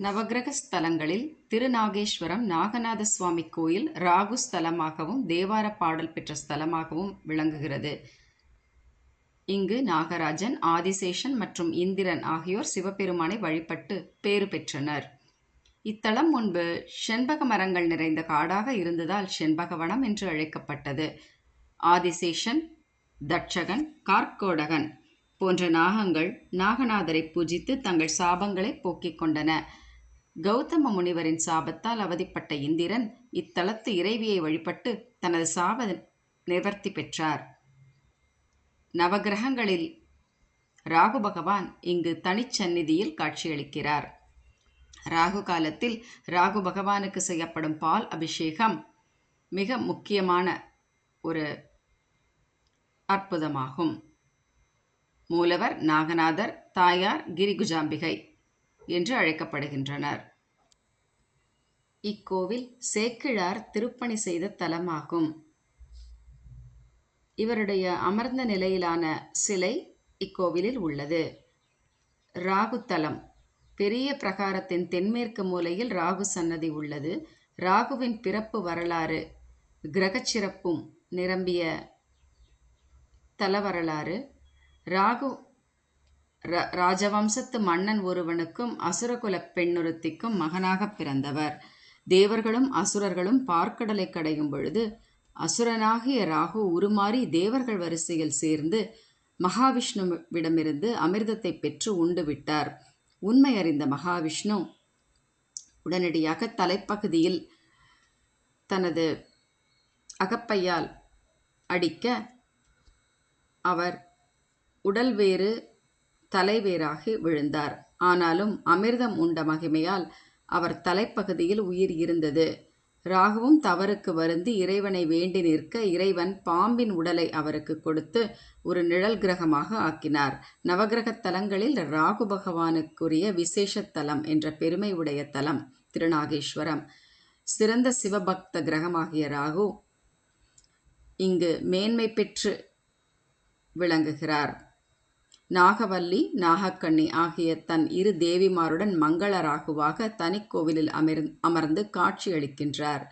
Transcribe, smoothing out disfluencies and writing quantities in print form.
நவக்கிரக ஸ்தலங்களில் திருநாகேஸ்வரம் நாகநாத சுவாமி கோயில் ராகு ஸ்தலமாகவும் தேவார பாடல் பெற்ற ஸ்தலமாகவும் விளங்குகிறது. இங்கு நாகராஜன், ஆதிசேஷன் மற்றும் இந்திரன் ஆகியோர் சிவபெருமானை வழிபட்டு பேறு பெற்றனர். இத்தலம் முன்பு செண்பக மரங்கள் நிறைந்த காடாக இருந்ததால் செண்பகவனம் என்று அழைக்கப்பட்டது. ஆதிசேஷன், தட்சகன், கார்க்கோடகன் போன்ற நாகங்கள் நாகநாதரை பூஜித்து தங்கள் சாபங்களை போக்கிக் கொண்டன. கௌதம முனிவரின் சாபத்தால் அவதிப்பட்ட இந்திரன் இத்தலத்து இறைவியை வழிபட்டு தனது சாப நிவர்த்தி பெற்றார். நவகிரகங்களில் ராகு பகவான் இங்கு தனிச்சந்நிதியில் காட்சியளிக்கிறார். ராகு காலத்தில் ராகு பகவானுக்கு செய்யப்படும் பால் அபிஷேகம் மிக முக்கியமான ஒரு அற்புதமாகும். மூலவர் நாகநாதர், தாயார் கிரிகுஜாம்பிகை என்று அழைக்கப்படுகின்றனர். இக்கோவில் சேக்கிழார் திருப்பணி செய்த தலமாகும். இவருடைய அமர்ந்த நிலையிலான சிலை இக்கோவிலில் உள்ளது. ராகு தலம் பெரிய பிரகாரத்தின் தென்மேற்கு மூலையில் ராகு சன்னதி உள்ளது. ராகுவின் பிறப்பு வரலாறு, கிரகச்சிறப்பும் நிரம்பிய தல வரலாறு. ராகு ராஜவம்சத்து மன்னன் ஒருவனுக்கும் அசுரகுல பெண்ணொருத்திக்கும் மகனாக பிறந்தவர். தேவர்களும் அசுரர்களும் பார்க்கடலை கடையும் பொழுது அசுரனாகிய ராகு உருமாறி தேவர்கள் வரிசையில் சேர்ந்து மகாவிஷ்ணுவிடமிருந்து அமிர்தத்தை பெற்று உண்டு விட்டார். உண்மை அறிந்த மகாவிஷ்ணு உடனடியாக தலைப்பகுதியில் தனது அகப்பையால் அடிக்க அவர் உடல் வேறு தலைவேறாகி விழுந்தார். ஆனாலும் அமிர்தம் உண்ட மகிமையால் அவர் தலைப்பகுதியில் உயிர் இருந்தது. ராகுவும் தவறுக்கு வருந்தி இறைவனை வேண்டி நிற்க இறைவன் பாம்பின் உடலை அவருக்கு கொடுத்து ஒரு நிழல் கிரகமாக ஆக்கினார். நவகிரக தலங்களில் ராகு பகவானுக்குரிய விசேஷ தலம் என்ற பெருமை உடைய தலம் திருநாகேஸ்வரம். சிறந்த சிவபக்த கிரகமாகிய ராகு இங்கு மேன்மை பெற்று விளங்குகிறார். நாகவல்லி, நாகக்கண்ணி ஆகிய தன் இரு தேவிமாருடன் மங்கள ராகுவாக தனிக்கோவிலில் அமர்ந்து காட்சியளிக்கின்றார்.